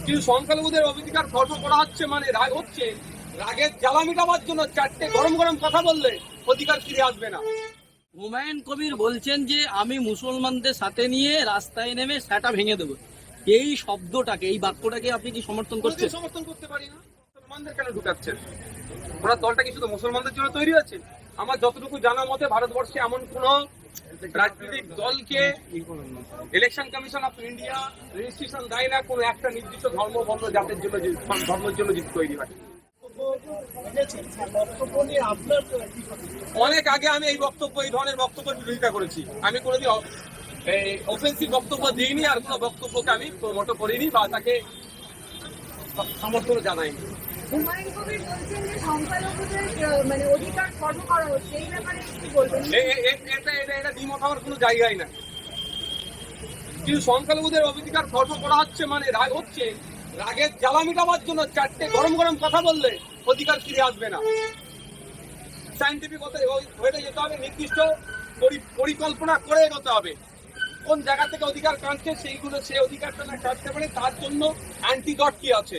কিন্তু সংখ্যালঘুদের অধিকার খর্ব করা হচ্ছে, মানে রাগ হচ্ছে, রাগের জ্বালা মেটাবার জন্য চারটে গরম গরম কথা বললে অধিকার ফিরে আসবে না। হুমায়ুন কবির বলছেন যে আমি মুসলমানদের সাথে নিয়ে রাস্তায় নেমে সেটা ভেঙে দেবো। এই শব্দটাকে, এই বাক্যটাকে আপনি কি সমর্থন করছেন? সমর্থন করতে পারি না। মুসলমানদের কেন ঢুকাচ্ছেন? ওরা দলটা কি শুধু মুসলমানদের জন্য তৈরি আছে? আমার যতটুকু জানা মতে ভারতবর্ষে এমন কোন রাজনৈতিক দলকে election commission of India registration দেয় না কোনো একটা নির্দিষ্ট ধর্ম বর্ণ জাতের জন্য, ধর্মের জন্য যদি তৈরি হয়। অনেক আগে আমি এই ধরনের বক্তব্যের বিরোধিতা করেছি। আমি কোনোদিন অফেন্সিভ বক্তব্য দিইনি, আর কোনো বক্তব্যকে আমি প্রমোট করিনি বা তাকে সমর্থন জানাইনি। হুমায়ুন কবির বলছেন যে সংখ্যালঘুদের মানে অধিকার খর্ব করা হচ্ছে, এই ব্যাপারে কি বলবেন? এটা দ্বিমত হওয়ার কোনো জায়গায় না। কিন্তু সংখ্যালঘুদের অধিকার খর্ব করা হচ্ছে, মানে রাগ হচ্ছে, রাগের জ্বালা মেটাবার জন্য চারটে গরম গরম কথা বললে অধিকার ফিরে আসবে না। সায়েন্টিফিক হয়ে যেতে হবে, নির্দিষ্ট পরিকল্পনা করে এগোতে হবে। কোন জায়গা থেকে অধিকার কাটছে সেই অধিকারটা না কাটতে পারে, তার জন্য অ্যান্টিডট কি আছে,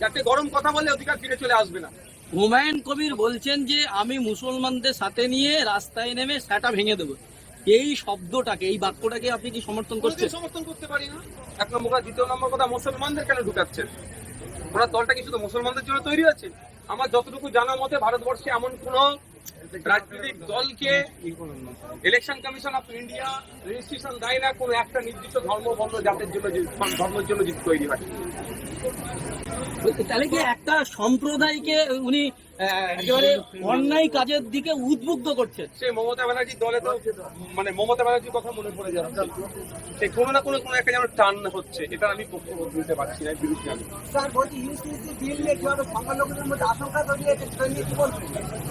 যাতে গরম কথা বললে অধিকার ফিরে চলে আসবে না। হুমায়ুন কবির বলছেন যে আমি মুসলমানদের সাথে নিয়ে রাস্তায় নেমে সেটা ভেঙে দেবো। এই শব্দটাকে, এই বাক্যটাকে আপনি কি সমর্থন করছেন? সমর্থন করতে পারি না। এক নম্বর কথা। দ্বিতীয় নম্বর কথা, মুসলমানদের কেন ঢুকাচ্ছেন? ওরা দলটা কি শুধু মুসলমানদের জন্য তৈরি আছে? আমার যতটুকু জানা মতে ভারতবর্ষে এমন কোন রাজনৈতিক দলকে election commission of India registration দেয় না কোনো একটা নির্দিষ্ট ধর্ম বর্ণ জাতের জন্য, ধর্মের জন্য যদি তৈরি হয়। তাহলে কি একটা সম্প্রদায়কে উনি একেবারে অন্যায় কাজের দিকে উদ্বুদ্ধ করছেন? সে মমতা ব্যানার্জির দলে তো, মানে মমতা ব্যানার্জির কথা মনে পড়ে যাচ্ছে। সে কোনো না কোনো একটা যেন টান হচ্ছে, এটা আমি বক্তব্য দিতে পারছি না, বিরুদ্ধে আমি।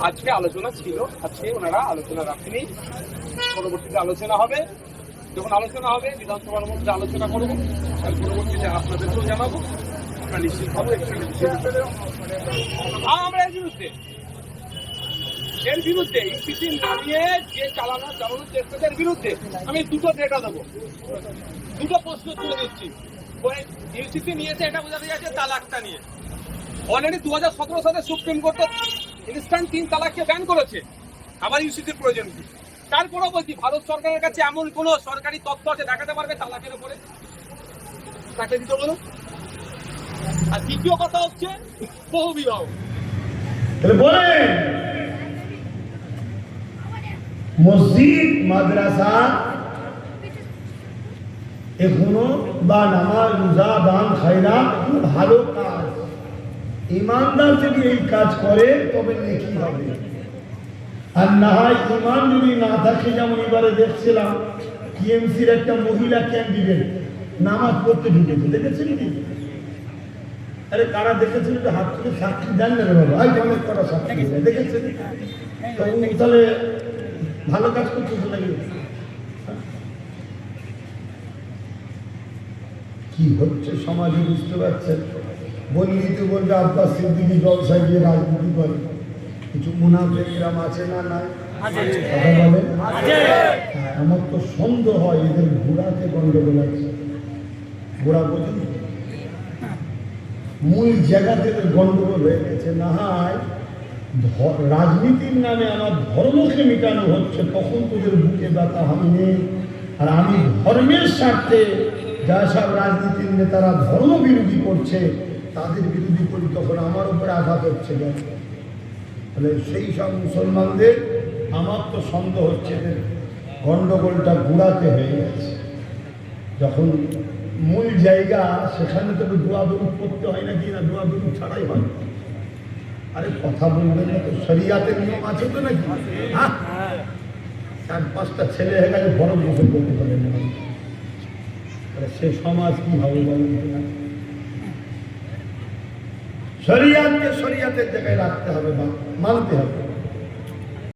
আজকে আলোচনা ছিল, আজকে ওনারা আলোচনা রাখেনি। পরবর্তীতে আলোচনা হবে, যখন আলোচনা হবে বিধানসভার মধ্যে আলোচনা করবো, আর পরবর্তীতে আপনাদেরকেও জানাবো। আমরা নিশ্চিত হবো আমরা এর বিরুদ্ধে ইউসিসি নামিয়ে যে চালানোর চেষ্টাদের বিরুদ্ধে আমি দুটো ডেটা দেবো, দুটো প্রশ্ন তুলে দিচ্ছি। ইউসিসি নিয়েছে, এটা বোঝাতে যাচ্ছে তালাকটা নিয়ে। অলরেডি 2017 সালে সুপ্রিম কোর্ট ইনস্ট্যান্ট 3 তালাককে ব্যান করেছে। আবার ইউসিসির প্রয়োজন কি? তারপরেও বলছি, ভারত সরকারের কাছে এমন কোন সরকারি তথ্য আছে দেখাতে পারবে তালাকের উপরে? তাকে দিতে বলুন। আর দ্বিতীয় কথা হচ্ছে বহু বিবাহ। মসজিদ মাদ্রাসা এখনো বা নামাজ রোজা দান খায়রাত ভালো কাজ, ইমানদার যদি এই কাজ করে তবে নেকি হবে। আর না হয় ইমান যদি না থাকে, যেমন এবারে দেখছিলাম টিএমসির একটা মহিলা ক্যান্ডিডেট নামাজ পড়তে ঢুকেছে, দেখেছেন কি? আরে কারা দেখেছেন? হাত থেকে সাক্ষী জান না রে বাবা, অনেক কটা সাক্ষী দেখেছেন। তাহলে ভালো কাজ করতেছে নাকি? কি হচ্ছে সমাজে বুঝতে পারছেন? বললি তো বলবে আব্বাস সিদ্দিকী জলসায় গিয়ে রাজনীতি করে। কিছু মুনাফিকরাম আছে না? নাই কথা বলেন। আমার তো সন্দেহ হয় এদের ঘোড়াতে গন্ডগোল আছে। ঘোড়া বোঝেন, মূল জায়গাতে গন্ডগোল হয়ে গেছে। না হয় রাজনীতির নামে আমার ধর্মকে মেটানো হচ্ছে, তখন তোদের বুকে ব্যথা হয়নি। আর আমি ধর্মের স্বার্থে যা সব রাজনীতির নেতারা ধর্ম বিরোধী করছে, তাদের বিরোধী করি, তখন আমার উপরে আঘাত হচ্ছে। তাহলে সেই সব মুসলমানদের আমার তো সন্দেহ হচ্ছে এদের গন্ডগোলটা গুড়াতে হয়ে গেছে। যখন মূল জায়গা, সেখানে তো দোয়া দরুদ করতে হয় নাকি? না দোয়া দরুদ ছাড়াই হয়? আরে কথা বলবেন না তো, শরিয়াতের নিয়ম আছে তো নাকি? হ্যাঁ, 4-5টা ছেলে হয়ে গেছে, বড় গোসল করতে পারে না। সে সমাজ কি হবে বলেন? শরিয়াতকে শরিয়াতের জায়গায় রাখতে হবে বা মানতে হবে।